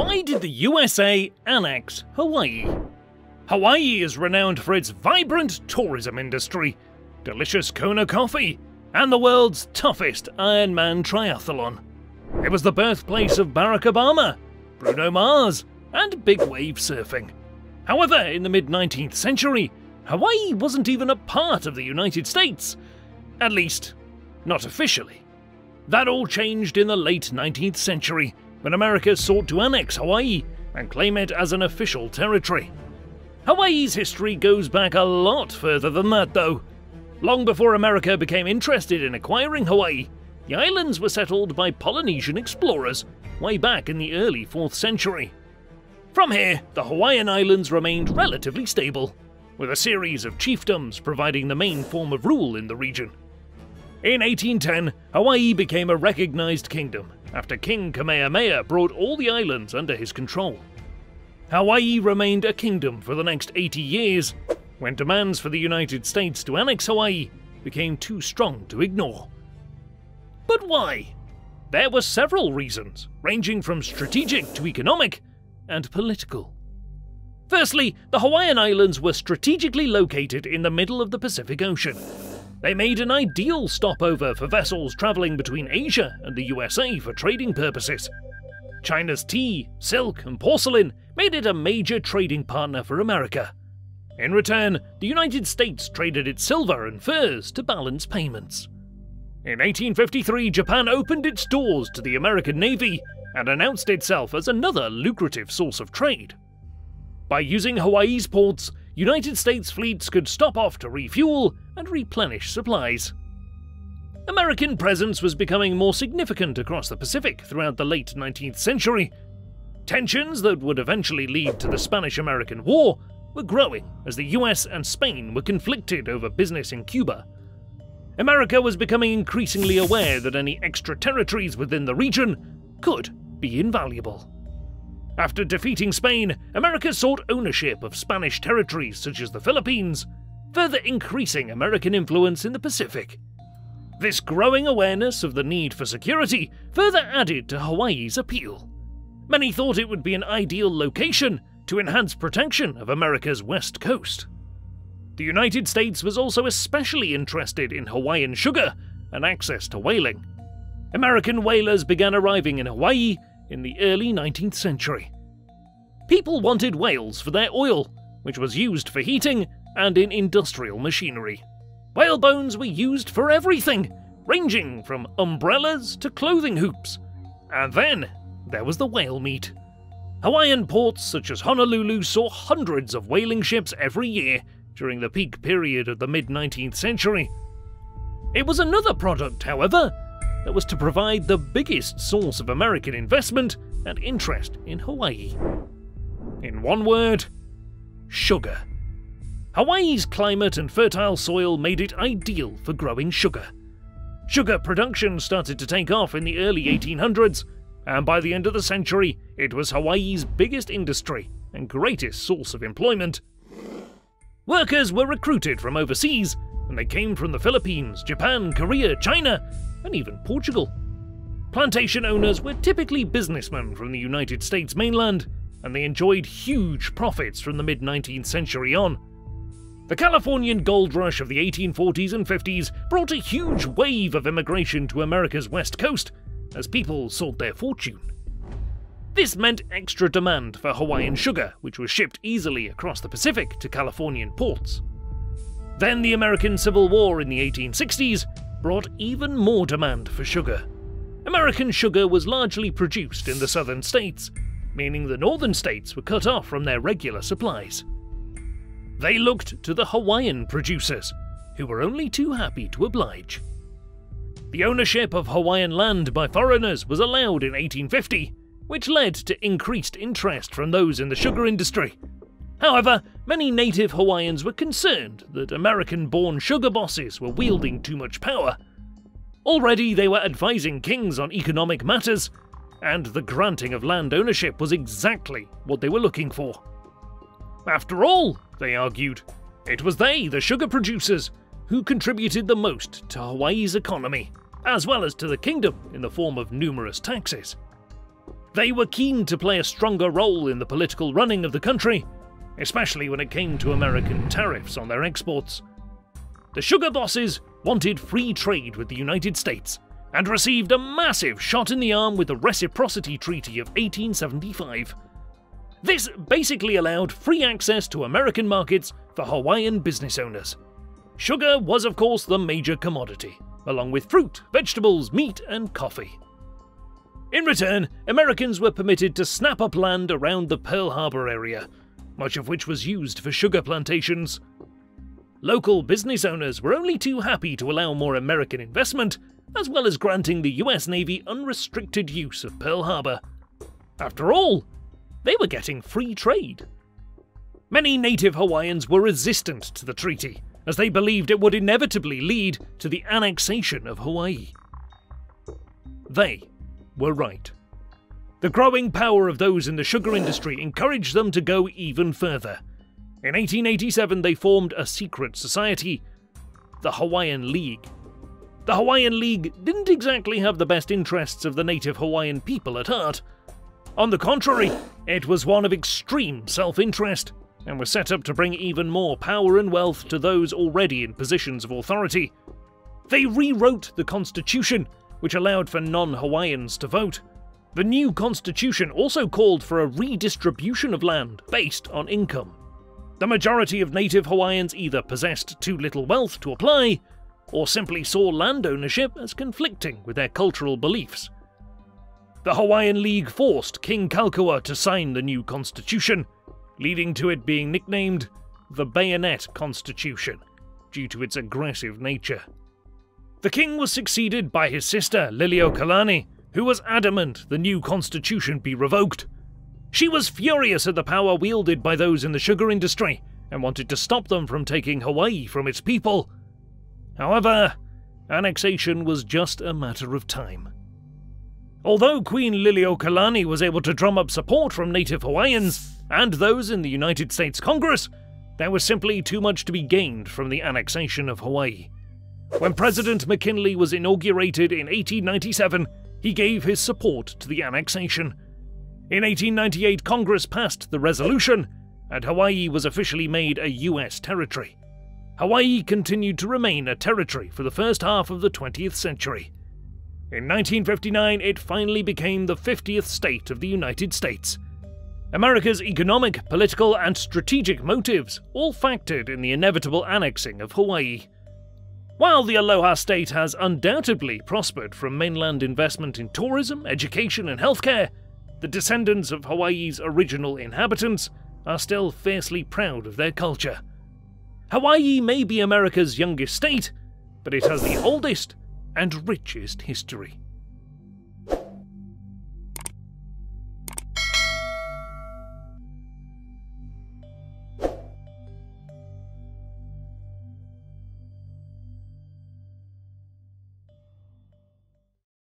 Why did the USA annex Hawaii? Hawaii is renowned for its vibrant tourism industry, delicious Kona coffee, and the world's toughest Ironman triathlon. It was the birthplace of Barrack Obama, Bruno Mars, and big wave surfing. However, in the mid-19th century, Hawaii wasn't even a part of the United States. At least, not officially. That all changed in the late 19th century, when America sought to annex Hawaii and claim it as an official territory. Hawaii's history goes back a lot further than that, though. Long before America became interested in acquiring Hawaii, the islands were settled by Polynesian explorers way back in the early 4th century. From here, the Hawaiian Islands remained relatively stable, with a series of chiefdoms providing the main form of rule in the region. In 1810, Hawaii became a recognized kingdom after King Kamehameha brought all the islands under his control. Hawaii remained a kingdom for the next 80 years, when demands for the United States to annex Hawaii became too strong to ignore. But why? There were several reasons, ranging from strategic to economic and political. Firstly, the Hawaiian Islands were strategically located in the middle of the Pacific Ocean. They made an ideal stopover for vessels traveling between Asia and the USA for trading purposes. China's tea, silk, and porcelain made it a major trading partner for America. In return, the United States traded its silver and furs to balance payments. In 1853, Japan opened its doors to the American Navy and announced itself as another lucrative source of trade. By using Hawaii's ports, United States fleets could stop off to refuel and replenish supplies. American presence was becoming more significant across the Pacific throughout the late 19th century. Tensions that would eventually lead to the Spanish-American War were growing as the US and Spain were conflicted over business in Cuba. America was becoming increasingly aware that any extra territories within the region could be invaluable. After defeating Spain, America sought ownership of Spanish territories such as the Philippines, further increasing American influence in the Pacific. This growing awareness of the need for security further added to Hawaii's appeal. Many thought it would be an ideal location to enhance protection of America's west coast. The United States was also especially interested in Hawaiian sugar and access to whaling. American whalers began arriving in Hawaii in the early 19th century. People wanted whales for their oil, which was used for heating and in industrial machinery. Whale bones were used for everything, ranging from umbrellas to clothing hoops. And then there was the whale meat. Hawaiian ports such as Honolulu saw hundreds of whaling ships every year during the peak period of the mid-19th century. It was another product, however, that was to provide the biggest source of American investment and interest in Hawaii. In one word, sugar. Hawaii's climate and fertile soil made it ideal for growing sugar. Sugar production started to take off in the early 1800s, and by the end of the century, it was Hawaii's biggest industry and greatest source of employment. Workers were recruited from overseas, and they came from the Philippines, Japan, Korea, China, and even Portugal. Plantation owners were typically businessmen from the United States mainland, and they enjoyed huge profits from the mid-19th century on. The Californian gold rush of the 1840s and 50s brought a huge wave of immigration to America's west coast as people sought their fortune. This meant extra demand for Hawaiian sugar, which was shipped easily across the Pacific to Californian ports. Then the American Civil War in the 1860s brought even more demand for sugar. American sugar was largely produced in the southern states, meaning the northern states were cut off from their regular supplies. They looked to the Hawaiian producers, who were only too happy to oblige. The ownership of Hawaiian land by foreigners was allowed in 1850, which led to increased interest from those in the sugar industry. However, many native Hawaiians were concerned that American-born sugar bosses were wielding too much power. Already they were advising kings on economic matters, and the granting of land ownership was exactly what they were looking for. After all, they argued, it was they, the sugar producers, who contributed the most to Hawaii's economy, as well as to the kingdom in the form of numerous taxes. They were keen to play a stronger role in the political running of the country, especially when it came to American tariffs on their exports. The sugar bosses wanted free trade with the United States and received a massive shot in the arm with the Reciprocity Treaty of 1875. This basically allowed free access to American markets for Hawaiian business owners. Sugar was, of course, the major commodity, along with fruit, vegetables, meat, and coffee. In return, Americans were permitted to snap up land around the Pearl Harbor area, much of which was used for sugar plantations. Local business owners were only too happy to allow more American investment, as well as granting the US Navy unrestricted use of Pearl Harbor. After all, they were getting free trade. Many native Hawaiians were resistant to the treaty, as they believed it would inevitably lead to the annexation of Hawaii. They were right. The growing power of those in the sugar industry encouraged them to go even further. In 1887, they formed a secret society, the Hawaiian League. The Hawaiian League didn't exactly have the best interests of the native Hawaiian people at heart. On the contrary, it was one of extreme self-interest, and was set up to bring even more power and wealth to those already in positions of authority. They rewrote the Constitution, which allowed for non-Hawaiians to vote. The new Constitution also called for a redistribution of land based on income. The majority of native Hawaiians either possessed too little wealth to apply, or simply saw land ownership as conflicting with their cultural beliefs. The Hawaiian League forced King Kalkaua to sign the new constitution, leading to it being nicknamed the Bayonet Constitution, due to its aggressive nature. The king was succeeded by his sister Liliuokalani, who was adamant the new constitution be revoked. She was furious at the power wielded by those in the sugar industry, and wanted to stop them from taking Hawaii from its people. However, annexation was just a matter of time. Although Queen Liliuokalani was able to drum up support from native Hawaiians and those in the United States Congress, there was simply too much to be gained from the annexation of Hawaii. When President McKinley was inaugurated in 1897, he gave his support to the annexation. In 1898, Congress passed the resolution, and Hawaii was officially made a US territory. Hawaii continued to remain a territory for the first half of the 20th century. In 1959, it finally became the 50th state of the United States. America's economic, political, and strategic motives all factored in the inevitable annexing of Hawaii. While the Aloha State has undoubtedly prospered from mainland investment in tourism, education, and healthcare, the descendants of Hawaii's original inhabitants are still fiercely proud of their culture. Hawaii may be America's youngest state, but it has the oldest and richest history.